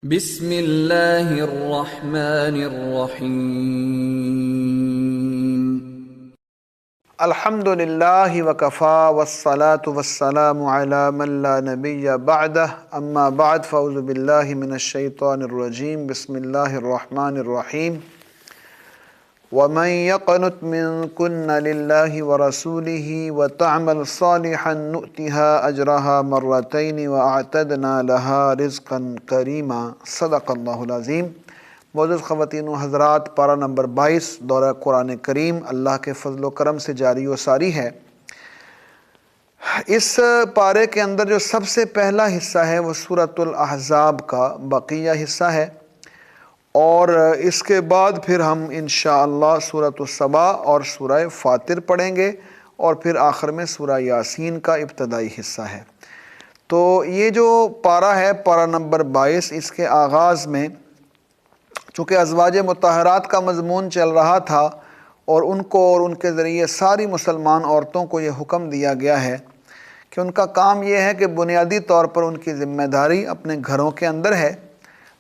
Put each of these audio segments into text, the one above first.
بسم اللہ الرحمن الرحیم۔ الحمد للہ وکفا والصلاة والسلام علی من لا نبی بعدہ اما بعد فاعوذ باللہ من الشیطان الرجیم بسم اللہ الرحمن الرحیم ومن يقنت منكن لله ورسوله وتعمل صالحا نؤتها أجرها مرتين وأعتدنا لها رزقا كريما صدق اللہ العظیم۔ معزز خواتین و حضرات، پارہ نمبر 22 دورہ قرآن کریم اللہ کے فضل و کرم سے جاری و ساری ہے۔ اس پارے کے اندر جو سب سے پہلا حصہ ہے وہ سورۃ الاحزاب کا بقیہ حصہ ہے، اور اس کے بعد پھر ہم انشاءاللہ سورۃ السبا اور سورہ فاطر پڑھیں گے، اور پھر آخر میں سورہ یاسین کا ابتدائی حصہ ہے۔ تو یہ جو پارہ ہے، پارہ نمبر 22، اس کے آغاز میں چونکہ ازواج مطہرات کا مضمون چل رہا تھا، اور ان کو اور ان کے ذریعے ساری مسلمان عورتوں کو یہ حکم دیا گیا ہے کہ ان کا کام یہ ہے کہ بنیادی طور پر ان کی ذمہ داری اپنے گھروں کے اندر ہے۔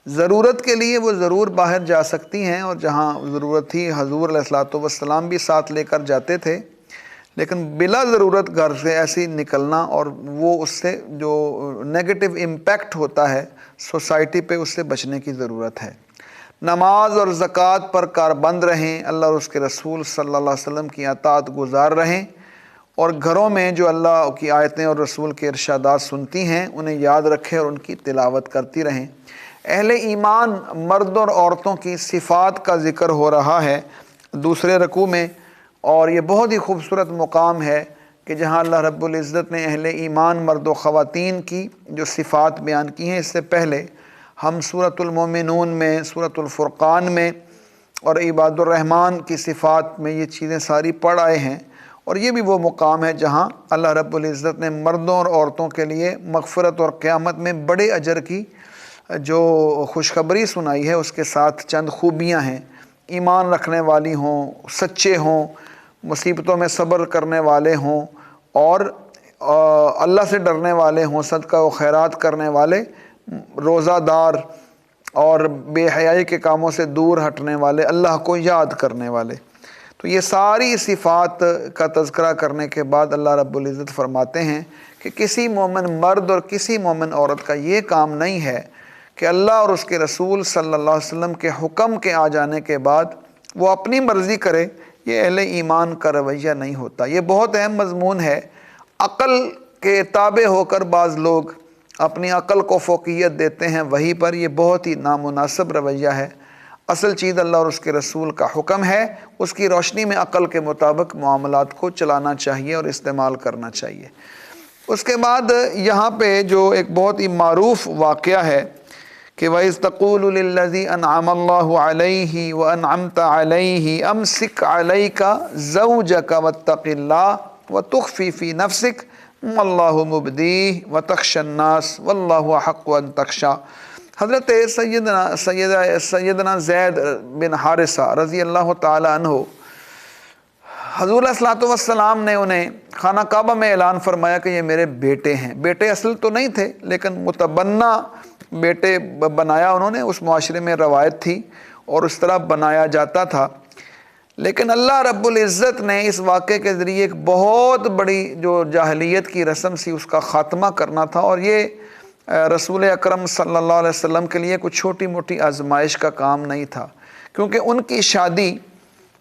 ضرورت کے لیے وہ ضرور باہر جا سکتی ہیں، اور جہاں ضرورت تھی حضور علیہ الصلوۃ بھی ساتھ لے کر جاتے تھے، لیکن بلا ضرورت گھر سے ایسی نکلنا اور وہ اس سے جو نیگیٹو امپیکٹ ہوتا ہے سوسائٹی پہ، اس سے بچنے کی ضرورت ہے۔ نماز اور زکوٰۃ پر کاربند رہیں، اللہ اور اس کے رسول صلی اللہ علیہ وسلم کی اطاعت گزار رہیں، اور گھروں میں جو اللہ کی آیتیں اور رسول کے ارشادات سنتی ہیں انہیں یاد رکھیں اور ان کی تلاوت کرتی رہیں۔ اہل ایمان مردوں اور عورتوں کی صفات کا ذکر ہو رہا ہے دوسرے رکوع میں، اور یہ بہت ہی خوبصورت مقام ہے کہ جہاں اللہ رب العزت نے اہل ایمان مرد و خواتین کی جو صفات بیان کی ہیں۔ اس سے پہلے ہم سورۃ المومنون میں، سورۃ الفرقان میں اور عباد الرحمن کی صفات میں یہ چیزیں ساری پڑھ آئے ہیں، اور یہ بھی وہ مقام ہے جہاں اللہ رب العزت نے مردوں اور عورتوں کے لیے مغفرت اور قیامت میں بڑے اجر کی جو خوشخبری سنائی ہے، اس کے ساتھ چند خوبیاں ہیں۔ ایمان رکھنے والی ہوں، سچے ہوں، مصیبتوں میں صبر کرنے والے ہوں، اور اللہ سے ڈرنے والے ہوں، صدقہ و خیرات کرنے والے، روزہ دار، اور بے حیائی کے کاموں سے دور ہٹنے والے، اللہ کو یاد کرنے والے۔ تو یہ ساری صفات کا تذکرہ کرنے کے بعد اللہ رب العزت فرماتے ہیں کہ کسی مومن مرد اور کسی مومن عورت کا یہ کام نہیں ہے کہ اللہ اور اس کے رسول صلی اللہ علیہ وسلم کے حکم کے آ جانے کے بعد وہ اپنی مرضی کرے۔ یہ اہل ایمان کا رویہ نہیں ہوتا۔ یہ بہت اہم مضمون ہے۔ عقل کے تابع ہو کر بعض لوگ اپنی عقل کو فوقیت دیتے ہیں وہی پر، یہ بہت ہی نامناسب رویہ ہے۔ اصل چیز اللہ اور اس کے رسول کا حکم ہے، اس کی روشنی میں عقل کے مطابق معاملات کو چلانا چاہیے اور استعمال کرنا چاہیے۔ اس کے بعد یہاں پہ جو ایک بہت ہی معروف واقعہ ہے کہ وَإِذْ تَقُولُ لِلَّذِي أَنْعَمَ اللَّهُ عَلَيْهِ وَأَنْعَمْتَ عَلَيْهِ أَمْسِكْ عَلَيْكَ زَوْجَكَ وَاتَّقِ اللَّهَ وَتُخْفِي فِي نَفْسِكَ مَا اللَّهُ مُبْدِيهِ وَتَخْشَى النَّاسَ وَاللَّهُ أَحَقُّ أَن تَخْشَىٰ۔ حضرت سیدنا زید بن حارثہ رضی اللہ تعالی عنہ، حضور علیہ الصلوۃ نے انہیں خانہ کعبہ میں اعلان فرمایا کہ یہ میرے بیٹے ہیں۔ بیٹے اصل تو نہیں تھے، لیکن متبنہ بیٹے بنایا انہوں نے، اس معاشرے میں روایت تھی اور اس طرح بنایا جاتا تھا۔ لیکن اللہ رب العزت نے اس واقعے کے ذریعے ایک بہت بڑی جو جاہلیت کی رسم سی اس کا خاتمہ کرنا تھا، اور یہ رسول اکرم صلی اللہ علیہ وسلم کے لیے کوئی چھوٹی موٹی آزمائش کا کام نہیں تھا، کیونکہ ان کی شادی،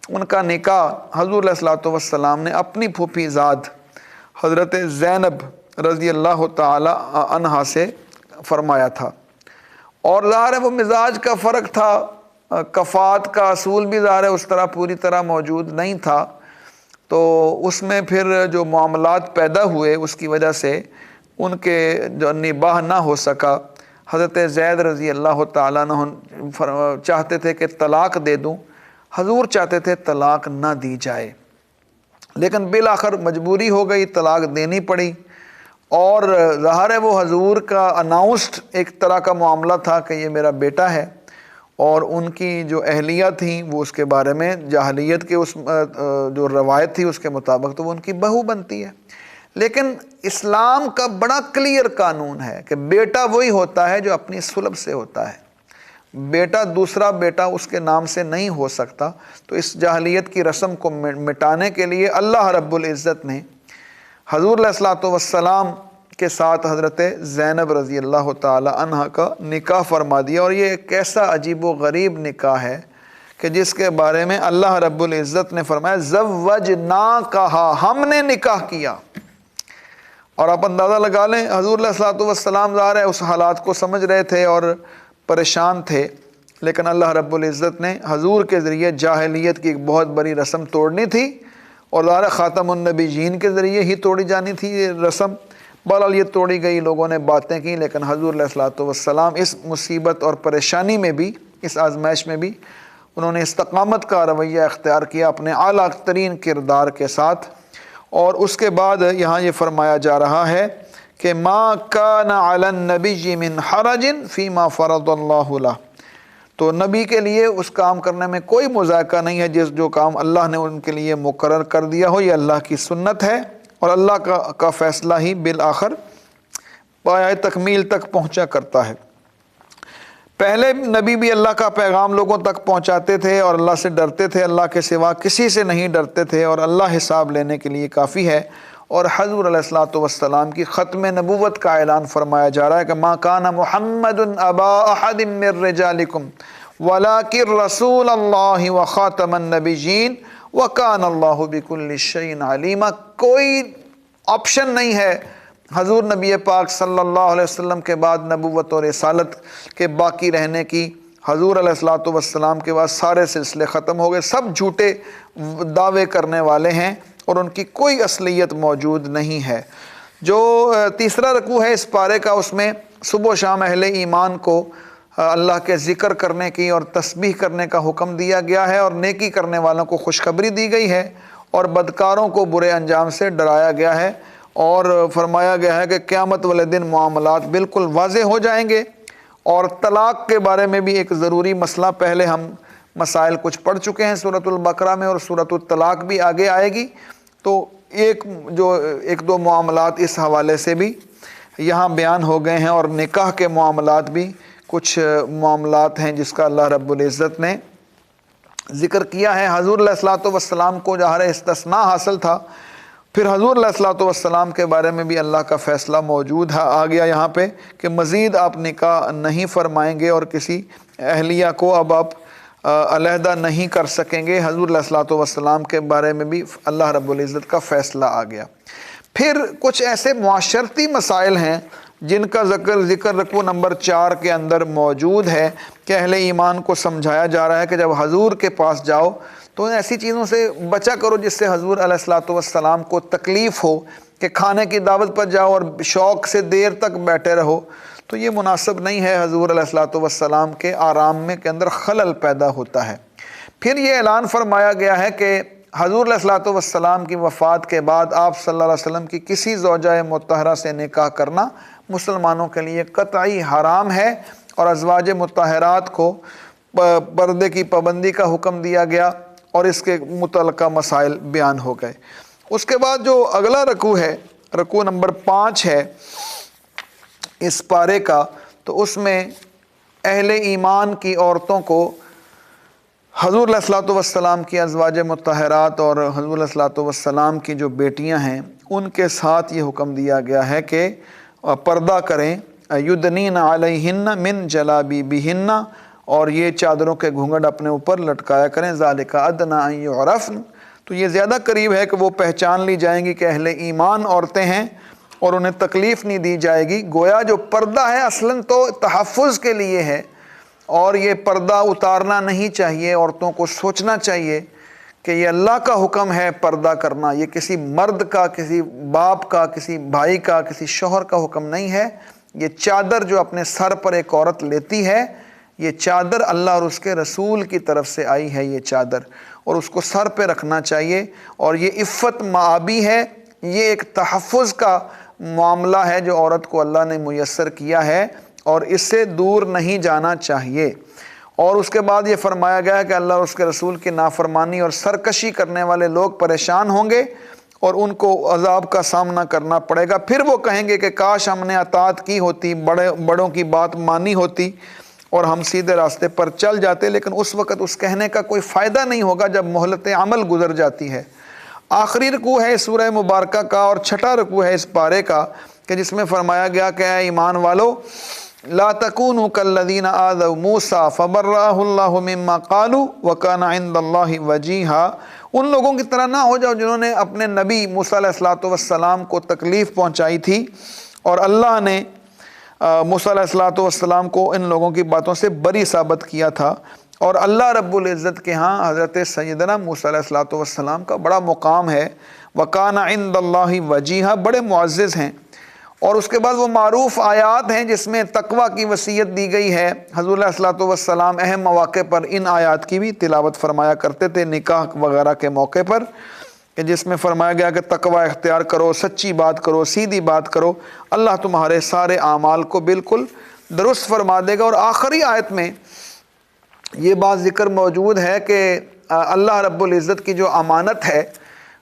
ان کا نکاح حضور علیہ الصلوۃ نے اپنی پھوپھی زاد حضرت زینب رضی اللہ تعالی عنہا سے فرمایا تھا، اور ظاہر ہے وہ مزاج کا فرق تھا، کفات کا اصول بھی ظاہر ہے اس طرح پوری طرح موجود نہیں تھا، تو اس میں پھر جو معاملات پیدا ہوئے اس کی وجہ سے ان کے جو نباہ نہ ہو سکا۔ حضرت زید رضی اللہ تعالیٰ عنہ چاہتے تھے کہ طلاق دے دوں، حضور چاہتے تھے طلاق نہ دی جائے، لیکن بالآخر مجبوری ہو گئی، طلاق دینی پڑی۔ اور ظاہر ہے وہ حضور کا اناؤنسڈ ایک طرح کا معاملہ تھا کہ یہ میرا بیٹا ہے، اور ان کی جو اہلیہ تھیں وہ اس کے بارے میں جاہلیت کے اس جو روایت تھی اس کے مطابق تو وہ ان کی بہو بنتی ہے۔ لیکن اسلام کا بڑا کلیئر قانون ہے کہ بیٹا وہی ہوتا ہے جو اپنی صلب سے ہوتا ہے۔ بیٹا دوسرا بیٹا اس کے نام سے نہیں ہو سکتا، تو اس جاہلیت کی رسم کو مٹانے کے لیے اللہ رب العزت نے حضور علیہ الصلوۃ والسلام کے ساتھ حضرت زینب رضی اللہ تعالی عنہ کا نکاح فرما دیا۔ اور یہ ایک ایسا عجیب و غریب نکاح ہے کہ جس کے بارے میں اللہ رب العزت نے فرمایا زوجناکہا، ہم نے نکاح کیا۔ اور آپ اندازہ لگا لیں حضور علیہ الصلوۃ والسلام ظاہر ہے اس حالات کو سمجھ رہے تھے اور پریشان تھے، لیکن اللہ رب العزت نے حضور کے ذریعے جاہلیت کی ایک بہت بڑی رسم توڑنی تھی، اور ظاہر خاتم النبیین کے ذریعے ہی توڑی جانی تھی یہ رسم۔ بہرحال یہ توڑی گئی، لوگوں نے باتیں کی، لیکن حضور علیہ الصلوۃ والسلام اس مصیبت اور پریشانی میں بھی، اس آزمائش میں بھی انہوں نے استقامت کا رویہ اختیار کیا اپنے اعلیٰ ترین کردار کے ساتھ۔ اور اس کے بعد یہاں یہ فرمایا جا رہا ہے کہ ما کان علی النبی من حرج فیما فرض اللہ لہ، تو نبی کے لیے اس کام کرنے میں کوئی مذائقہ نہیں ہے جو کام اللہ نے ان کے لیے مقرر کر دیا ہو، یہ اللہ کی سنت ہے، اور اللہ کا فیصلہ ہی بالآخر پایہ تکمیل تک پہنچا کرتا ہے۔ پہلے نبی بھی اللہ کا پیغام لوگوں تک پہنچاتے تھے اور اللہ سے ڈرتے تھے، اللہ کے سوا کسی سے نہیں ڈرتے تھے، اور اللہ حساب لینے کے لیے کافی ہے۔ اور حضور علیہ الصلوۃ والسلام کی ختم نبوت کا اعلان فرمایا جا رہا ہے کہ ما کان محمد ابا احد من رجالکم ولکن رسول اللہ وخاتم النبیین وکان اللہ بکل شیء علیما، کوئی آپشن نہیں ہے حضور نبی پاک صلی اللہ علیہ وسلم کے بعد نبوت اور رسالت کے باقی رہنے کی۔ حضور علیہ الصلوۃ والسلام کے بعد سارے سلسلے ختم ہو گئے، سب جھوٹے دعوے کرنے والے ہیں اور ان کی کوئی اصلیت موجود نہیں ہے۔ جو تیسرا رکوع ہے اس پارے کا، اس میں صبح و شام اہل ایمان کو اللہ کے ذکر کرنے کی اور تسبیح کرنے کا حکم دیا گیا ہے، اور نیکی کرنے والوں کو خوشخبری دی گئی ہے، اور بدکاروں کو برے انجام سے ڈرایا گیا ہے، اور فرمایا گیا ہے کہ قیامت والے دن معاملات بالکل واضح ہو جائیں گے۔ اور طلاق کے بارے میں بھی ایک ضروری مسئلہ، پہلے ہم مسائل کچھ پڑھ چکے ہیں سورۃ البقرہ میں، اور سورۃ الطلاق بھی آگے آئے گی، تو ایک دو معاملات اس حوالے سے بھی یہاں بیان ہو گئے ہیں، اور نکاح کے معاملات بھی کچھ معاملات ہیں جس کا اللہ رب العزت نے ذکر کیا ہے۔ حضور علیہ الصلوۃ والسلام کو جہاں استثناء حاصل تھا، پھر حضور علیہ الصلوۃ والسلام کے بارے میں بھی اللہ کا فیصلہ موجود ہے، آ گیا یہاں پہ کہ مزید آپ نکاح نہیں فرمائیں گے اور کسی اہلیہ کو اب آپ علیحدہ نہیں کر سکیں گے۔ حضور علیہ الصلوۃ والسلام کے بارے میں بھی اللہ رب العزت کا فیصلہ آ گیا۔ پھر کچھ ایسے معاشرتی مسائل ہیں جن کا ذکر رکوع نمبر 4 کے اندر موجود ہے کہ اہل ایمان کو سمجھایا جا رہا ہے کہ جب حضور کے پاس جاؤ تو ایسی چیزوں سے بچا کرو جس سے حضور علیہ الصلوۃ والسلام کو تکلیف ہو، کہ کھانے کی دعوت پر جاؤ اور شوق سے دیر تک بیٹھے رہو، تو یہ مناسب نہیں ہے، حضور علیہ الصلوۃ والسلام کے آرام میں کے اندر خلل پیدا ہوتا ہے۔ پھر یہ اعلان فرمایا گیا ہے کہ حضور علیہ الصلوۃ والسلام کی وفات کے بعد آپ صلی اللہ علیہ وسلم کی کسی زوجہ مطہرہ سے نکاح کرنا مسلمانوں کے لیے قطعی حرام ہے، اور ازواج مطہرات کو پردے کی پابندی کا حکم دیا گیا، اور اس کے متعلقہ مسائل بیان ہو گئے۔ اس کے بعد جو اگلا رکوع ہے، رکوع نمبر 5 ہے اس پارے کا، تو اس میں اہل ایمان کی عورتوں کو حضور علیہ الصلوۃ والسلام کی ازواج مطہرات اور حضور علیہ الصلوۃ والسلام کی جو بیٹیاں ہیں ان کے ساتھ یہ حکم دیا گیا ہے کہ پردہ کریں، یدنین علیہن من جلابیبہن، اور یہ چادروں کے گھونگھٹ اپنے اوپر لٹکایا کریں، ذالک ادنی ان یعرفن، تو یہ زیادہ قریب ہے کہ وہ پہچان لی جائیں گی کہ اہل ایمان عورتیں ہیں اور انہیں تکلیف نہیں دی جائے گی۔ گویا جو پردہ ہے اصلاً تو تحفظ کے لیے ہے، اور یہ پردہ اتارنا نہیں چاہیے، عورتوں کو سوچنا چاہیے کہ یہ اللہ کا حکم ہے پردہ کرنا، یہ کسی مرد کا، کسی باپ کا، کسی بھائی کا، کسی شوہر کا حکم نہیں ہے۔ یہ چادر جو اپنے سر پر ایک عورت لیتی ہے، یہ چادر اللہ اور اس کے رسول کی طرف سے آئی ہے یہ چادر، اور اس کو سر پہ رکھنا چاہیے، اور یہ عفت معابی ہے، یہ ایک تحفظ کا معاملہ ہے جو عورت کو اللہ نے میسر کیا ہے، اور اس سے دور نہیں جانا چاہیے۔ اور اس کے بعد یہ فرمایا گیا ہے کہ اللہ اور اس کے رسول کی نافرمانی اور سرکشی کرنے والے لوگ پریشان ہوں گے اور ان کو عذاب کا سامنا کرنا پڑے گا۔ پھر وہ کہیں گے کہ کاش ہم نے اطاعت کی ہوتی، بڑوں کی بات مانی ہوتی، اور ہم سیدھے راستے پر چل جاتے، لیکن اس وقت اس کہنے کا کوئی فائدہ نہیں ہوگا جب مہلت عمل گزر جاتی ہے۔ آخری رکوع ہے سورہ مبارکہ کا اور چھٹا رکوع ہے اس پارے کا، کہ جس میں فرمایا گیا کہ اے ایمان والو لا تکونوا کالذین آذوا موسیٰ فبرأہ اللہ مما قالوا وکان عند اللہ وجیہا، ان لوگوں کی طرح نہ ہو جاؤ جنہوں نے اپنے نبی موسیٰ علیہ السلام کو تکلیف پہنچائی تھی، اور اللہ نے موسیٰ علیہ السلام کو ان لوگوں کی باتوں سے بری ثابت کیا تھا۔ اور اللہ رب العزت کے ہاں حضرت سیدنا موسیٰ علیہ السلام کا بڑا مقام ہے، وَكَانَ عِنْدَ اللَّهِ وَجِيهًا، بڑے معزز ہیں۔ اور اس کے بعد وہ معروف آیات ہیں جس میں تقوی کی وصیت دی گئی ہے۔ حضور علیہ السلام اہم مواقع پر ان آیات کی بھی تلاوت فرمایا کرتے تھے، نکاح وغیرہ کے موقع پر، کہ جس میں فرمایا گیا کہ تقوی اختیار کرو، سچی بات کرو، سیدھی بات کرو، اللہ تمہارے سارے اعمال کو بالکل درست فرما دے گا۔ اور آخری آیت میں یہ بات ذکر موجود ہے کہ اللہ رب العزت کی جو امانت ہے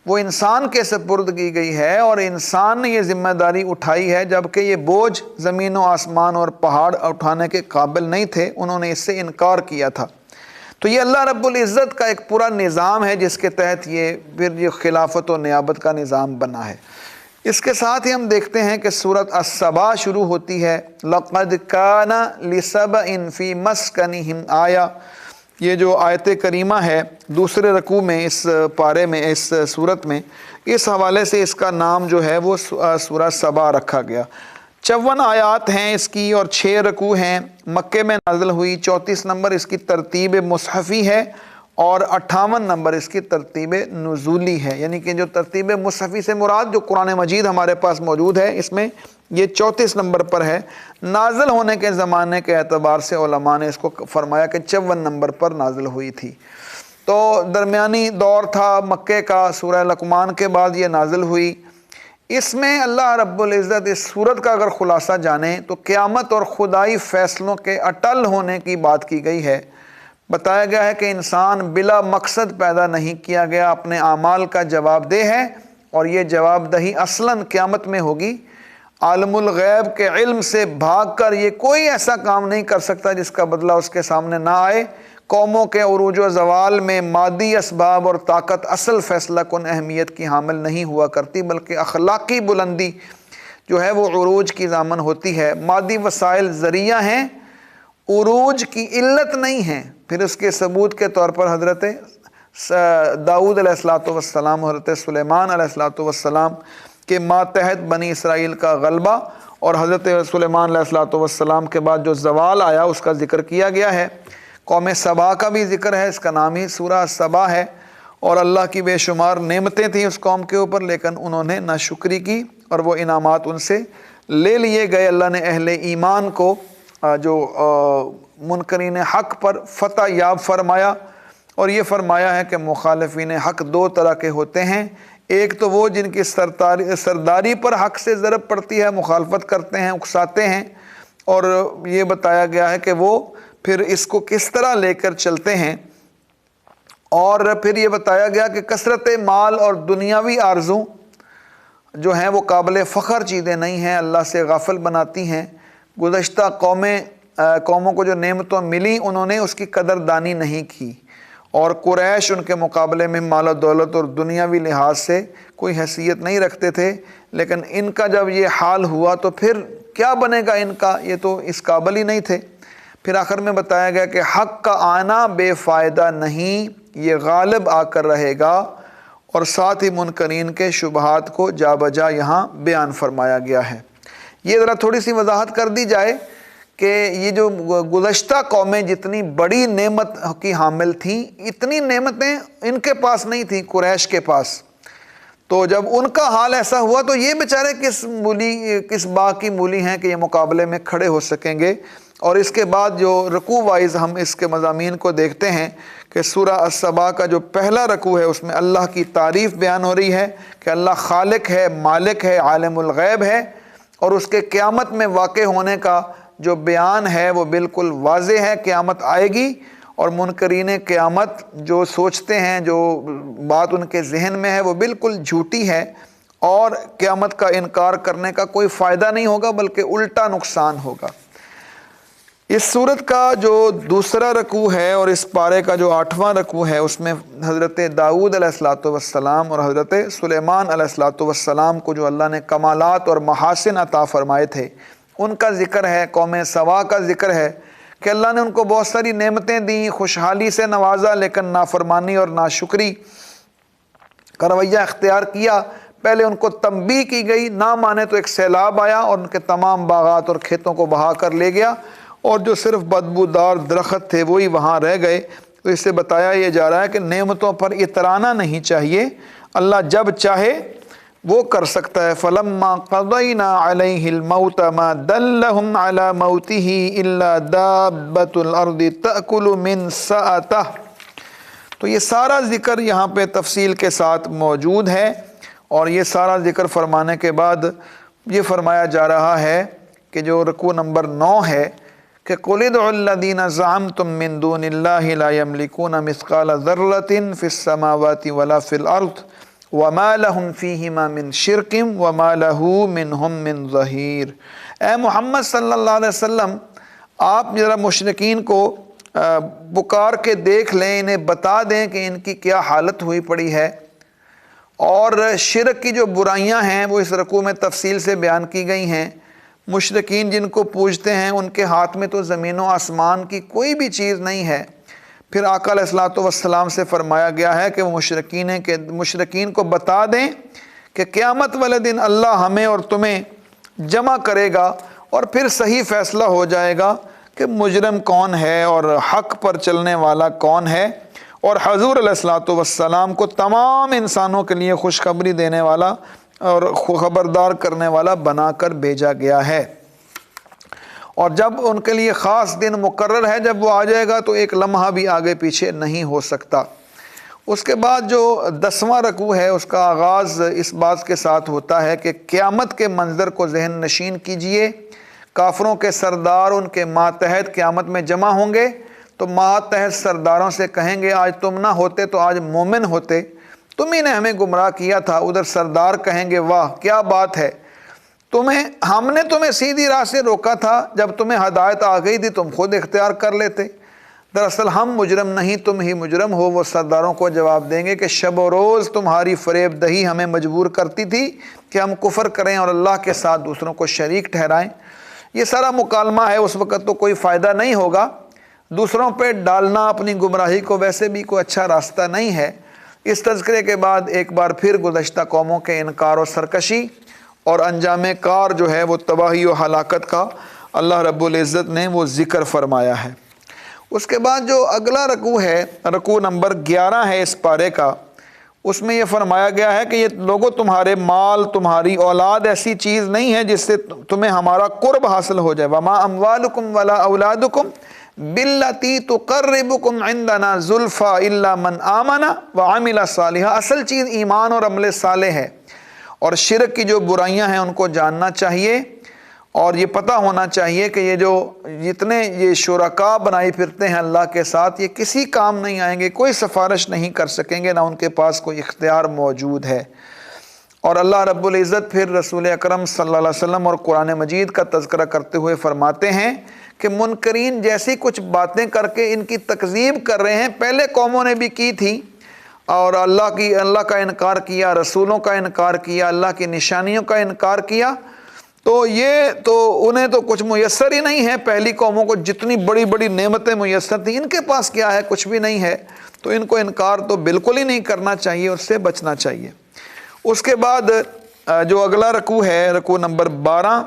وہ انسان کے سپرد کی گئی ہے، اور انسان نے یہ ذمہ داری اٹھائی ہے، جبکہ یہ بوجھ زمین و آسمان اور پہاڑ اٹھانے کے قابل نہیں تھے، انہوں نے اس سے انکار کیا تھا۔ تو یہ اللہ رب العزت کا ایک پورا نظام ہے جس کے تحت یہ خلافت و نیابت کا نظام بنا ہے۔ اس کے ساتھ ہی ہم دیکھتے ہیں کہ سورۃ السبا شروع ہوتی ہے، لَقَدْ كَانَ لِسَبَإٍ فِي مَسْكَنِهِمْ آیہ۔ یہ جو آیت کریمہ ہے دوسرے رکوع میں اس پارے میں، اس سورت میں، اس حوالے سے اس کا نام جو ہے وہ سورہ سبا رکھا گیا۔ 54 آیات ہیں اس کی اور 6 رکوع ہیں، مکے میں نازل ہوئی، 34 نمبر اس کی ترتیب مصحفی ہے اور 58 نمبر اس کی ترتیب نزولی ہے، یعنی کہ جو ترتیب مصحفی سے مراد جو قرآن مجید ہمارے پاس موجود ہے اس میں یہ 34 نمبر پر ہے۔ نازل ہونے کے زمانے کے اعتبار سے علماء نے اس کو فرمایا کہ 54 نمبر پر نازل ہوئی تھی۔ تو درمیانی دور تھا مکے کا، سورہ لقمان کے بعد یہ نازل ہوئی۔ اس میں اللہ رب العزت اس سورت کا اگر خلاصہ جانیں تو قیامت اور خدائی فیصلوں کے اٹل ہونے کی بات کی گئی ہے۔ بتایا گیا ہے کہ انسان بلا مقصد پیدا نہیں کیا گیا، اپنے اعمال کا جواب دہ ہے، اور یہ جواب دہی اصلاً قیامت میں ہوگی۔ عالم الغیب کے علم سے بھاگ کر یہ کوئی ایسا کام نہیں کر سکتا جس کا بدلہ اس کے سامنے نہ آئے۔ قوموں کے عروج و زوال میں مادی اسباب اور طاقت اصل فیصلہ کن اہمیت کی حامل نہیں ہوا کرتی، بلکہ اخلاقی بلندی جو ہے وہ عروج کی ضامن ہوتی ہے۔ مادی وسائل ذریعہ ہیں، عروج کی علت نہیں ہیں۔ پھر اس کے ثبوت کے طور پر حضرت داؤد علیہ السلام اور حضرت سلیمان علیہ السلام کے ماتحت بنی اسرائیل کا غلبہ، اور حضرت سلیمان علیہ السلام کے بعد جو زوال آیا اس کا ذکر کیا گیا ہے۔ قوم سبا کا بھی ذکر ہے، اس کا نام ہی سورہ سبا ہے، اور اللہ کی بے شمار نعمتیں تھیں اس قوم کے اوپر، لیکن انہوں نے ناشکری کی اور وہ انعامات ان سے لے لیے گئے۔ اللہ نے اہل ایمان کو جو منکرین حق پر فتح یاب فرمایا، اور یہ فرمایا ہے کہ مخالفین حق 2 طرح کے ہوتے ہیں۔ ایک تو وہ جن کی سرداری پر حق سے ضرب پڑتی ہے، مخالفت کرتے ہیں، اکساتے ہیں، اور یہ بتایا گیا ہے کہ وہ پھر اس کو کس طرح لے کر چلتے ہیں۔ اور پھر یہ بتایا گیا کہ کثرت مال اور دنیاوی آرزوں جو ہیں وہ قابل فخر چیزیں نہیں ہیں، اللہ سے غافل بناتی ہیں۔ گزشتہ قوموں کو جو نعمتوں ملی انہوں نے اس کی قدردانی نہیں کی، اور قریش ان کے مقابلے میں مال و دولت اور دنیاوی لحاظ سے کوئی حیثیت نہیں رکھتے تھے، لیکن ان کا جب یہ حال ہوا تو پھر کیا بنے گا ان کا، یہ تو اس قابل ہی نہیں تھے۔ پھر آخر میں بتایا گیا کہ حق کا آنا بے فائدہ نہیں، یہ غالب آ کر رہے گا، اور ساتھ ہی منکرین کے شبہات کو جا بجا یہاں بیان فرمایا گیا ہے۔ یہ ذرا تھوڑی سی وضاحت کر دی جائے کہ یہ جو گزشتہ قومیں جتنی بڑی نعمت کی حامل تھیں، اتنی نعمتیں ان کے پاس نہیں تھیں، قریش کے پاس۔ تو جب ان کا حال ایسا ہوا تو یہ بیچارے کس باغ کی مولی ہیں کہ یہ مقابلے میں کھڑے ہو سکیں گے۔ اور اس کے بعد جو رکوع وائز ہم اس کے مضامین کو دیکھتے ہیں کہ سورہ السبا کا جو پہلا رکوع ہے اس میں اللہ کی تعریف بیان ہو رہی ہے کہ اللہ خالق ہے، مالک ہے، عالم الغیب ہے، اور اس کے قیامت میں واقع ہونے کا جو بیان ہے وہ بالکل واضح ہے، قیامت آئے گی، اور منکرین قیامت جو سوچتے ہیں، جو بات ان کے ذہن میں ہے وہ بالکل جھوٹی ہے، اور قیامت کا انکار کرنے کا کوئی فائدہ نہیں ہوگا بلکہ الٹا نقصان ہوگا۔ اس صورت کا جو دوسرا رکوع ہے اور اس پارے کا جو 8واں رکوع ہے، اس میں حضرت داؤد علیہ الصلوۃ والسلام اور حضرت سلیمان علیہ الصلوۃ والسلام کو جو اللہ نے کمالات اور محاسن عطا فرمائے تھے ان کا ذکر ہے، قوم سبا کا ذکر ہے کہ اللہ نے ان کو بہت ساری نعمتیں دیں، خوشحالی سے نوازا، لیکن نافرمانی اور ناشکری کا رویہ اختیار کیا۔ پہلے ان کو تنبیہ کی گئی، نہ مانے تو ایک سیلاب آیا اور ان کے تمام باغات اور کھیتوں کو بہا کر لے گیا، اور جو صرف بدبودار درخت تھے وہی وہاں رہ گئے۔ تو اس سے بتایا یہ جا رہا ہے کہ نعمتوں پر اترانا نہیں چاہیے، اللہ جب چاہے وہ کر سکتا ہے۔ فَلَمَّا قَضَيْنَا عَلَيْهِ الْمَوْتَ مَا دَلَّهُمْ عَلَى مَوْتِهِ إِلَّا دَابَّةُ الْأَرْضِ تَأْكُلُ مِنْ سَأَتَهُ۔ تو یہ سارا ذکر یہاں پہ تفصیل کے ساتھ موجود ہے، اور یہ سارا ذکر فرمانے کے بعد یہ فرمایا جا رہا ہے کہ جو رکوع نمبر 9 ہے کہ قُلِ ادْعُوا الَّذِينَ زَعَمْتُم مِّن دُونِ اللَّهِ لَا يَمْلِكُونَ مِثْقَالَ ذَرَّةٍ فِي السَّمَاوَاتِ وَلَا فِي الْأَرْضِ وَمَا لَهُمْ فِيهِمَا مِنْ شِرْكٍ وَمَا لَهُ مِنْهُمْ مِنْ ظَهِيرٍ۔ اے محمد صلی اللہ علیہ وسلم، آپ ذرا مشرکین کو پکار کے دیکھ لیں، انہیں بتا دیں کہ ان کی کیا حالت ہوئی پڑی ہے، اور شرک کی جو برائیاں ہیں وہ اس رکوع میں تفصیل سے بیان کی گئی ہیں۔ مشرکین جن کو پوجتے ہیں ان کے ہاتھ میں تو زمین و آسمان کی کوئی بھی چیز نہیں ہے۔ پھر آقا علیہ الصلوۃ والسلام سے فرمایا گیا ہے کہ وہ مشرکین کو بتا دیں کہ قیامت والے دن اللہ ہمیں اور تمہیں جمع کرے گا، اور پھر صحیح فیصلہ ہو جائے گا کہ مجرم کون ہے اور حق پر چلنے والا کون ہے۔ اور حضور علیہ الصلوۃ والسلام کو تمام انسانوں کے لیے خوشخبری دینے والا اور خبردار کرنے والا بنا کر بھیجا گیا ہے، اور جب ان کے لیے خاص دن مقرر ہے جب وہ آ جائے گا تو ایک لمحہ بھی آگے پیچھے نہیں ہو سکتا۔ اس کے بعد جو 10واں رکوع ہے اس کا آغاز اس بات کے ساتھ ہوتا ہے کہ قیامت کے منظر کو ذہن نشین کیجئے۔ کافروں کے سردار ان کے ماتحت قیامت میں جمع ہوں گے، تو ماتحت سرداروں سے کہیں گے آج تم نہ ہوتے تو آج مومن ہوتے، تم ہی نے ہمیں گمراہ کیا تھا۔ ادھر سردار کہیں گے واہ کیا بات ہے، ہم نے تمہیں سیدھی راہ سے روکا تھا، جب تمہیں ہدایت آ گئی تھی تم خود اختیار کر لیتے، دراصل ہم مجرم نہیں تم ہی مجرم ہو۔ وہ سرداروں کو جواب دیں گے کہ شب و روز تمہاری فریب دہی ہمیں مجبور کرتی تھی کہ ہم کفر کریں اور اللہ کے ساتھ دوسروں کو شریک ٹھہرائیں۔ یہ سارا مکالمہ ہے، اس وقت تو کوئی فائدہ نہیں ہوگا، دوسروں پہ ڈالنا اپنی گمراہی کو ویسے بھی کوئی اچھا راستہ نہیں ہے۔ اس تذکرے کے بعد ایک بار پھر گزشتہ قوموں کے انکار و سرکشی اور انجام کار جو ہے وہ تباہی و ہلاکت کا اللہ رب العزت نے وہ ذکر فرمایا ہے۔ اس کے بعد جو اگلا رکوع ہے، رکوع نمبر 11 ہے اس پارے کا، اس میں یہ فرمایا گیا ہے کہ یہ لوگوں تمہارے مال تمہاری اولاد ایسی چیز نہیں ہے جس سے تمہیں ہمارا قرب حاصل ہو جائے۔ وما اموالکم ولا اولادکم باللتی تقربکم عندنا زلفا الا من آمن وعمل صالحا۔ اصل چیز ایمان اور عمل صالح ہے، اور شرک کی جو برائیاں ہیں ان کو جاننا چاہیے، اور یہ پتہ ہونا چاہیے کہ یہ جو جتنے یہ شرکاء بنائی پھرتے ہیں اللہ کے ساتھ، یہ کسی کام نہیں آئیں گے، کوئی سفارش نہیں کر سکیں گے، نہ ان کے پاس کوئی اختیار موجود ہے۔ اور اللہ رب العزت پھر رسول اکرم صلی اللہ علیہ وسلم اور قرآن مجید کا تذکرہ کرتے ہوئے فرماتے ہیں کہ منکرین جیسی کچھ باتیں کر کے ان کی تکذیب کر رہے ہیں، پہلے قوموں نے بھی کی تھی، اور اللہ کا انکار کیا، رسولوں کا انکار کیا، اللہ کی نشانیوں کا انکار کیا، تو یہ تو انہیں تو کچھ میسر ہی نہیں ہے۔ پہلی قوموں کو جتنی بڑی بڑی نعمتیں میسر تھیں، ان کے پاس کیا ہے؟ کچھ بھی نہیں ہے، تو ان کو انکار تو بالکل ہی نہیں کرنا چاہیے، اس سے بچنا چاہیے۔ اس کے بعد جو اگلا رکوع ہے، رکوع نمبر 12،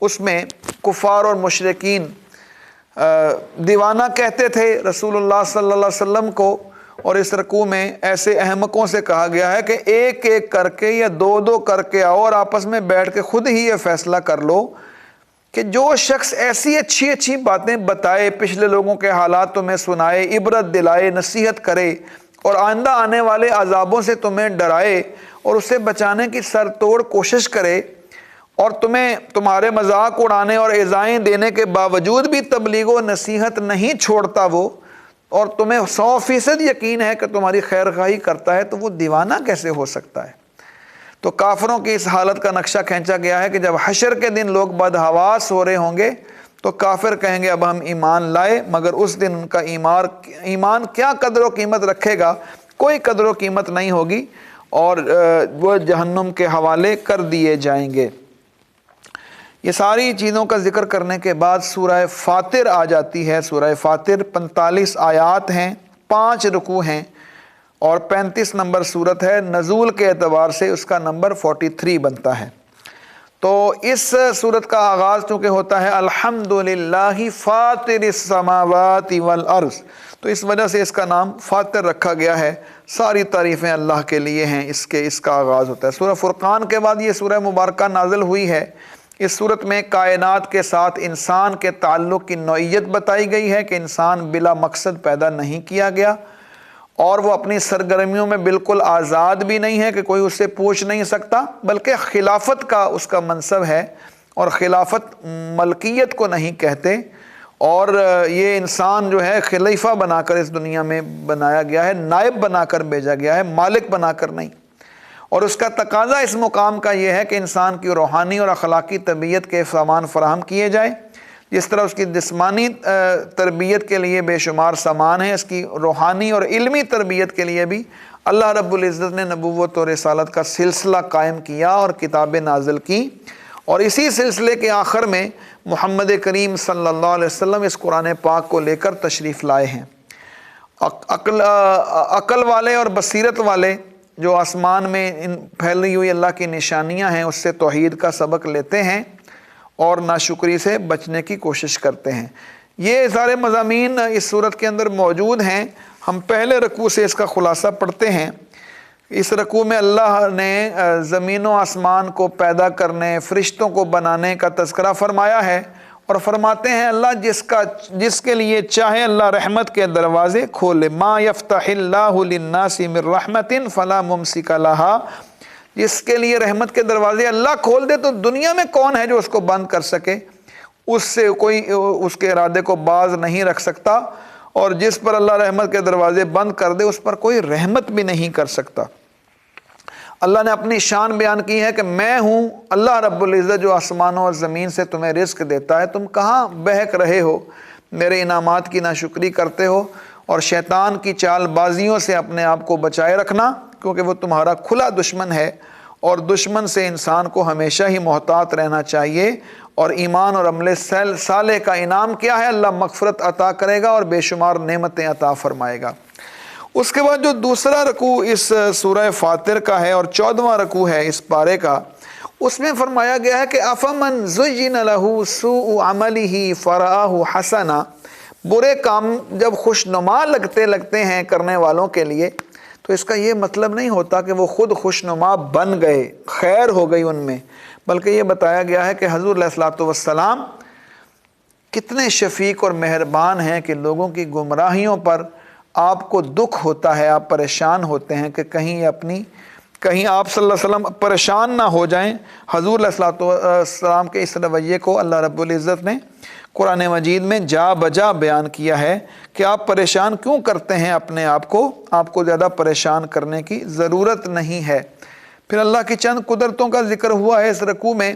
اس میں کفار اور مشرکین دیوانہ کہتے تھے رسول اللہ صلی اللہ علیہ وسلم کو، اور اس رکوع میں ایسے احمقوں سے کہا گیا ہے کہ ایک ایک کر کے یا دو دو کر کے آؤ اور آپس میں بیٹھ کے خود ہی یہ فیصلہ کر لو کہ جو شخص ایسی اچھی اچھی باتیں بتائے، پچھلے لوگوں کے حالات تمہیں سنائے، عبرت دلائے، نصیحت کرے، اور آئندہ آنے والے عذابوں سے تمہیں ڈرائے اور اس سے بچانے کی سر توڑ کوشش کرے، اور تمہارے مذاق اڑانے اور ایذائیں دینے کے باوجود بھی تبلیغ و نصیحت نہیں چھوڑتا وہ، اور تمہیں 100% یقین ہے کہ تمہاری خیر خواہی کرتا ہے، تو وہ دیوانہ کیسے ہو سکتا ہے؟ تو کافروں کی اس حالت کا نقشہ کھینچا گیا ہے کہ جب حشر کے دن لوگ بدحواس ہو رہے ہوں گے تو کافر کہیں گے اب ہم ایمان لائے، مگر اس دن ان کا ایمان کیا قدر و قیمت رکھے گا؟ کوئی قدر و قیمت نہیں ہوگی، اور وہ جہنم کے حوالے کر دیے جائیں گے۔ یہ ساری چیزوں کا ذکر کرنے کے بعد سورہ فاطر آ جاتی ہے۔ سورہ فاطر 45 آیات ہیں، 5 رکوع ہیں، اور 35 نمبر سورت ہے۔ نزول کے اعتبار سے اس کا نمبر 43 بنتا ہے۔ تو اس سورت کا آغاز چونکہ ہوتا ہے الحمدللہ فاطر السماوات والارض، تو اس وجہ سے اس کا نام فاطر رکھا گیا ہے۔ ساری تعریفیں اللہ کے لیے ہیں، اس کا آغاز ہوتا ہے۔ سورہ فرقان کے بعد یہ سورہ مبارکہ نازل ہوئی ہے۔ اس صورت میں کائنات کے ساتھ انسان کے تعلق کی نوعیت بتائی گئی ہے کہ انسان بلا مقصد پیدا نہیں کیا گیا، اور وہ اپنی سرگرمیوں میں بالکل آزاد بھی نہیں ہے کہ کوئی اس سے پوچھ نہیں سکتا، بلکہ خلافت کا اس کا منصب ہے، اور خلافت ملکیت کو نہیں کہتے، اور یہ انسان جو ہے خلیفہ بنا کر اس دنیا میں بنایا گیا ہے، نائب بنا کر بھیجا گیا ہے، مالک بنا کر نہیں۔ اور اس کا تقاضا اس مقام کا یہ ہے کہ انسان کی روحانی اور اخلاقی تربیت کے سامان فراہم کیے جائیں۔ جس طرح اس کی جسمانی تربیت کے لیے بے شمار سامان ہیں، اس کی روحانی اور علمی تربیت کے لیے بھی اللہ رب العزت نے نبوت اور رسالت کا سلسلہ قائم کیا اور کتابیں نازل کی، اور اسی سلسلے کے آخر میں محمد کریم صلی اللہ علیہ وسلم اس قرآن پاک کو لے کر تشریف لائے ہیں۔ عقل والے اور بصیرت والے جو آسمان میں پھیلی ہوئی اللہ کی نشانیاں ہیں اس سے توحید کا سبق لیتے ہیں اور ناشکری سے بچنے کی کوشش کرتے ہیں۔ یہ سارے مضامین اس صورت کے اندر موجود ہیں۔ ہم پہلے رکوع سے اس کا خلاصہ پڑھتے ہیں۔ اس رکوع میں اللہ نے زمین و آسمان کو پیدا کرنے، فرشتوں کو بنانے کا تذکرہ فرمایا ہے، اور فرماتے ہیں اللہ جس کے لیے چاہے اللہ رحمت کے دروازے کھولے۔ ما یفتح اللہ للناس من رحمت فلا ممسک لہا، جس کے لیے رحمت کے دروازے اللہ کھول دے تو دنیا میں کون ہے جو اس کو بند کر سکے؟ اس سے کوئی اس کے ارادے کو باز نہیں رکھ سکتا، اور جس پر اللہ رحمت کے دروازے بند کر دے اس پر کوئی رحمت بھی نہیں کر سکتا۔ اللہ نے اپنی شان بیان کی ہے کہ میں ہوں اللہ رب العزت جو آسمانوں اور زمین سے تمہیں رزق دیتا ہے، تم کہاں بہک رہے ہو، میرے انعامات کی ناشکری کرتے ہو، اور شیطان کی چال بازیوں سے اپنے آپ کو بچائے رکھنا، کیونکہ وہ تمہارا کھلا دشمن ہے، اور دشمن سے انسان کو ہمیشہ ہی محتاط رہنا چاہیے۔ اور ایمان اور عمل صالح کا انعام کیا ہے؟ اللہ مغفرت عطا کرے گا اور بے شمار نعمتیں عطا فرمائے گا۔ اس کے بعد جو دوسرا رکوع اس سورہ فاطر کا ہے اور 14واں رکوع ہے اس پارے کا، اس میں فرمایا گیا ہے کہ افمن زین لہ سوء عملہ فرآہ حسنا، برے کام جب خوشنما لگتے ہیں کرنے والوں کے لیے، تو اس کا یہ مطلب نہیں ہوتا کہ وہ خود خوشنما بن گئے، خیر ہو گئی ان میں، بلکہ یہ بتایا گیا ہے کہ حضور علیہ الصلوۃ والسلام کتنے شفیق اور مہربان ہیں کہ لوگوں کی گمراہیوں پر آپ کو دکھ ہوتا ہے، آپ پریشان ہوتے ہیں کہ کہیں آپ صلی اللہ علیہ وسلم پریشان نہ ہو جائیں۔ حضور علیہ الصلوۃ والسلام کے اس رویے کو اللہ رب العزت نے قرآن مجید میں جا بجا بیان کیا ہے کہ آپ پریشان کیوں کرتے ہیں اپنے آپ کو زیادہ پریشان کرنے کی ضرورت نہیں ہے۔ پھر اللہ کی چند قدرتوں کا ذکر ہوا ہے اس رکوع میں،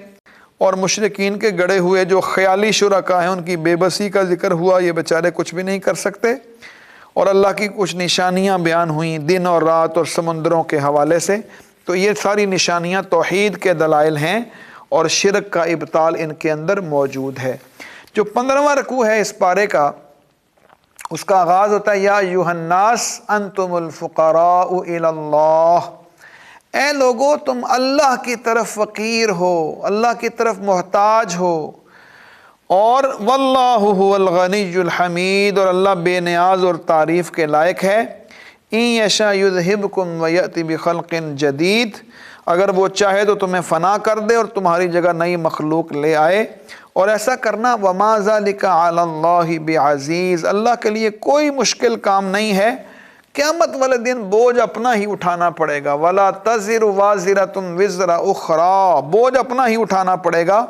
اور مشرکین کے گڑے ہوئے جو خیالی شرکا ہیں ان کی بے بسی کا ذکر ہوا، یہ بیچارے کچھ بھی نہیں کر سکتے، اور اللہ کی کچھ نشانیاں بیان ہوئیں دن اور رات اور سمندروں کے حوالے سے۔ تو یہ ساری نشانیاں توحید کے دلائل ہیں، اور شرک کا ابطال ان کے اندر موجود ہے۔ جو 15واں رکوع ہے اس پارے کا، اس کا آغاز ہوتا ہے یا ایھا الناس انتم الفقراء الی اللہ، اے لوگو تم اللہ کی طرف فقیر ہو، اللہ کی طرف محتاج ہو، اور واللہ هو الغنی الحمید، اور اللہ بے نیاز اور تعریف کے لائق ہے۔ ان یشاء یذھبکم ویأتی بخلق جدید، اگر وہ چاہے تو تمہیں فنا کر دے اور تمہاری جگہ نئی مخلوق لے آئے، اور ایسا کرنا وما ذلک علی اللہ بعزیز، اللہ کے لیے کوئی مشکل کام نہیں ہے۔ قیامت والے دن بوجھ اپنا ہی اٹھانا پڑے گا، ولا تزر وازرۃ وزر اخری، بوجھ اپنا ہی اٹھانا پڑے گا،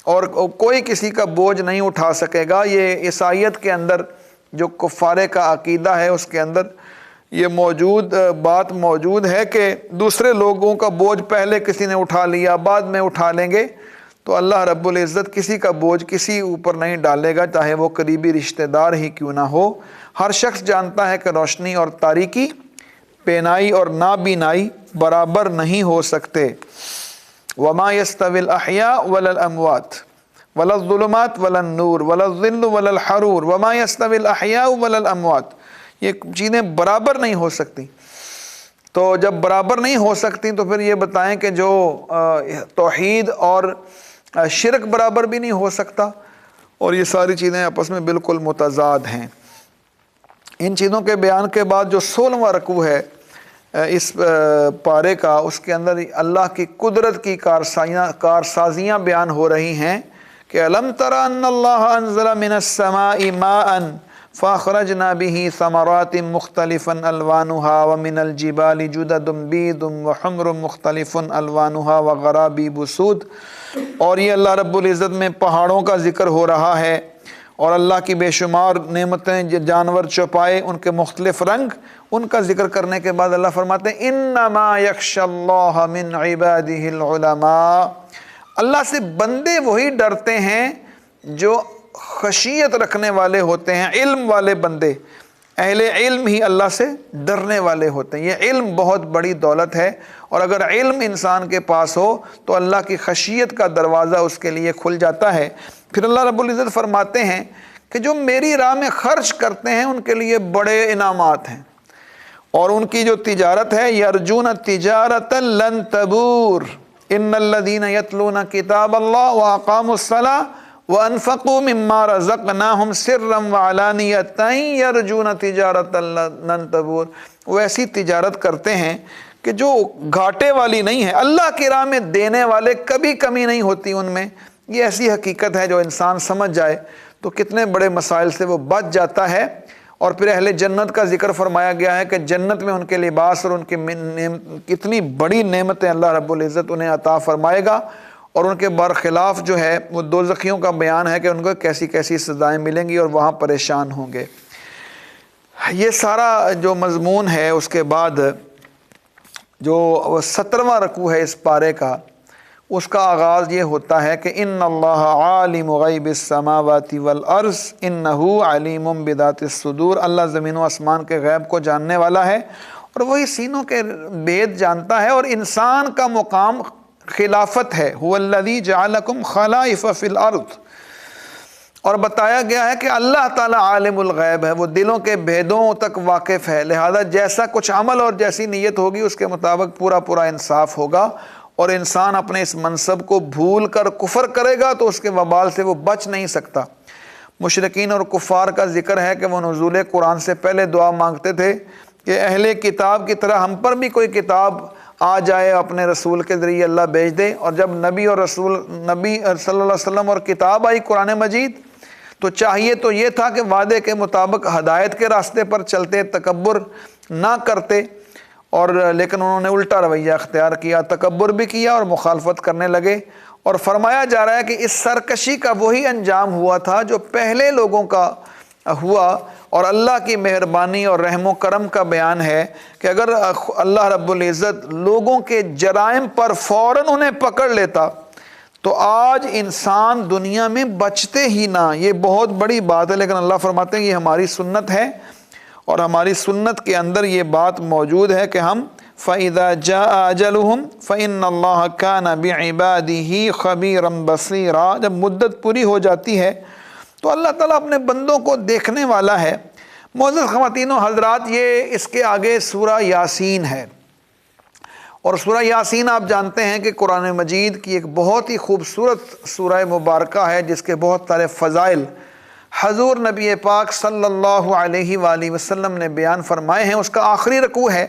اور کوئی کسی کا بوجھ نہیں اٹھا سکے گا۔ یہ عیسائیت کے اندر جو کفارے کا عقیدہ ہے اس کے اندر یہ بات موجود ہے کہ دوسرے لوگوں کا بوجھ پہلے کسی نے اٹھا لیا، بعد میں اٹھا لیں گے، تو اللہ رب العزت کسی کا بوجھ کسی اوپر نہیں ڈالے گا، چاہے وہ قریبی رشتہ دار ہی کیوں نہ ہو۔ ہر شخص جانتا ہے کہ روشنی اور تاریکی، بینائی اور نابینائی برابر نہیں ہو سکتے۔ وما يستوي الاحیاء ولا الاموات ولا الظلمات ولا النور ولا الظل ولا الحرور وما يستوي الاحیاء ولا الاموات، یہ چیزیں برابر نہیں ہو سکتی۔ تو جب برابر نہیں ہو سکتی تو پھر یہ بتائیں کہ جو توحید اور شرک برابر بھی نہیں ہو سکتا، اور یہ ساری چیزیں آپس میں بالکل متضاد ہیں۔ ان چیزوں کے بیان کے بعد جو 16واں رکوع ہے اس پارے کا، اس کے اندر اللہ کی قدرت کی کارسازیاں بیان ہو رہی ہیں کہ الم تر ان اللہ انزل من السماء ماء فاخرجنا به ثمرات مختلفا الوانها ومن الجبال جدد بيض وحمر مختلف الوانها وغرابيب سود۔ اور یہ اللہ رب العزت میں پہاڑوں کا ذکر ہو رہا ہے، اور اللہ کی بے شمار نعمتیں، جانور چوپائے، ان کے مختلف رنگ، ان کا ذکر کرنے کے بعد اللہ فرماتے ہیں انما یخشی اللہ من عبادہ العلماء، اللہ سے بندے وہی ڈرتے ہیں جو خشیت رکھنے والے ہوتے ہیں، علم والے بندے، اہل علم ہی اللہ سے ڈرنے والے ہوتے ہیں۔ یہ علم بہت بڑی دولت ہے، اور اگر علم انسان کے پاس ہو تو اللہ کی خشیت کا دروازہ اس کے لیے کھل جاتا ہے۔ پھر اللہ رب العزت فرماتے ہیں کہ جو میری راہ میں خرچ کرتے ہیں ان کے لیے بڑے انعامات ہیں، اور ان کی جو تجارت ہے یرجون تجارت لن تبور ان الذین یتلون کتاب اللہ واقاموا الصلاۃ وانفقوا مما رزقناہم سرا وعلانیۃ یرجون تجارت لن تبور، وہ ایسی تجارت کرتے ہیں کہ جو گھاٹے والی نہیں ہے، اللہ کی راہ میں دینے والے کبھی کمی نہیں ہوتی ان میں۔ یہ ایسی حقیقت ہے جو انسان سمجھ جائے تو کتنے بڑے مسائل سے وہ بچ جاتا ہے۔ اور پھر اہل جنت کا ذکر فرمایا گیا ہے کہ جنت میں ان کے لباس اور ان کی کتنی بڑی نعمتیں اللہ رب العزت انہیں عطا فرمائے گا، اور ان کے برخلاف جو ہے وہ دوزخیوں کا بیان ہے کہ ان کو کیسی کیسی سزائیں ملیں گی اور وہاں پریشان ہوں گے۔ یہ سارا جو مضمون ہے، اس کے بعد جو 17واں رکوع ہے اس پارے کا، اس کا آغاز یہ ہوتا ہے کہ ان اللہ عالم غیب السماوات والارض انہ علیم بذات الصدور، اللہ زمین و آسمان کے غیب کو جاننے والا ہے، اور وہی سینوں کے بید جانتا ہے، اور انسان کا مقام خلافت ہے۔ هو الذی جعلکم خلائف فی الارض، اور بتایا گیا ہے کہ اللہ تعالیٰ عالم الغیب ہے، وہ دلوں کے بھیدوں تک واقف ہے، لہذا جیسا کچھ عمل اور جیسی نیت ہوگی اس کے مطابق پورا پورا انصاف ہوگا، اور انسان اپنے اس منصب کو بھول کر کفر کرے گا تو اس کے وبال سے وہ بچ نہیں سکتا۔ مشرکین اور کفار کا ذکر ہے کہ وہ نزول قرآن سے پہلے دعا مانگتے تھے کہ اہل کتاب کی طرح ہم پر بھی کوئی کتاب آ جائے، اپنے رسول کے ذریعے اللہ بھیج دے۔ اور جب نبی صلی اللہ علیہ وسلم اور کتاب آئی قرآن مجید، تو چاہیے تو یہ تھا کہ وعدے کے مطابق ہدایت کے راستے پر چلتے، تکبر نہ کرتے، اور لیکن انہوں نے الٹا رویہ اختیار کیا، تکبر بھی کیا اور مخالفت کرنے لگے۔ اور فرمایا جا رہا ہے کہ اس سرکشی کا وہی انجام ہوا تھا جو پہلے لوگوں کا ہوا، اور اللہ کی مہربانی اور رحم و کرم کا بیان ہے کہ اگر اللہ رب العزت لوگوں کے جرائم پر فوراً انہیں پکڑ لیتا تو آج انسان دنیا میں بچتے ہی نہ۔ یہ بہت بڑی بات ہے، لیکن اللہ فرماتے ہیں یہ ہماری سنت ہے، اور ہماری سنت کے اندر یہ بات موجود ہے کہ ہم فَإِذَا جَاءَ أَجَلُهُمْ فَإِنَّ اللَّهَ كَانَ بِعِبَادِهِ خَبِيرًا بَصِيرًا، جب مدت پوری ہو جاتی ہے تو اللہ تعالیٰ اپنے بندوں کو دیکھنے والا ہے۔ معزز خواتین و حضرات، یہ اس کے آگے سورہ یاسین ہے، اور سورہ یاسین آپ جانتے ہیں کہ قرآن مجید کی ایک بہت ہی خوبصورت سورہ مبارکہ ہے جس کے بہت سارے فضائل حضور نبی پاک صلی اللہ علیہ وآلہ وسلم نے بیان فرمائے ہیں۔ اس کا آخری رکوع ہے،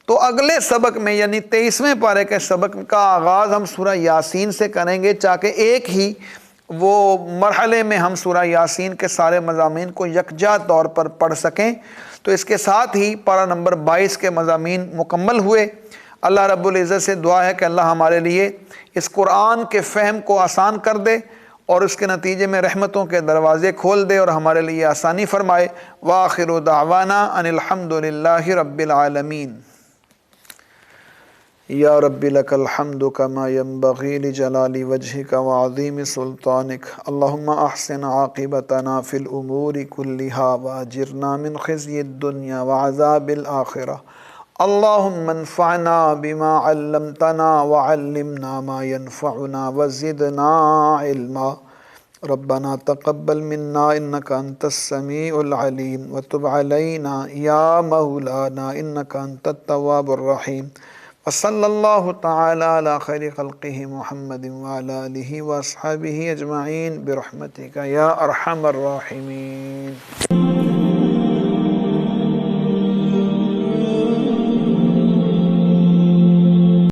تو اگلے سبق میں یعنی 23ویں پارے کے سبق کا آغاز ہم سورہ یاسین سے کریں گے، تاکہ ایک ہی وہ مرحلے میں ہم سورہ یاسین کے سارے مضامین کو یکجا طور پر پڑھ سکیں۔ تو اس کے ساتھ ہی پارہ نمبر 22 کے مضامین مکمل ہوئے۔ اللہ رب العزت سے دعا ہے کہ اللہ ہمارے لیے اس قرآن کے فہم کو آسان کر دے، اور اس کے نتیجے میں رحمتوں کے دروازے کھول دے اور ہمارے لیے آسانی فرمائے۔ وآخر دعوانا ان الحمد للہ رب العالمین۔ یا رب لک الحمد کما ینبغی لجلال وجہک وعظیم سلطانک اللہم احسن عاقبتنا فی الامور کلہا واجرنا من خزی الدنیا وعذاب الآخرہ اللہم انفعنا بما علمتنا وعلمنا ما ينفعنا وزدنا علما ربنا تقبل منا انك انت السميع العليم وتب علينا يا مولانا انك انت التواب الرحيم وصلى الله تعالى على خير خلقه محمد وعلى آله واصحابه اجمعين برحمتك يا ارحم الراحمين.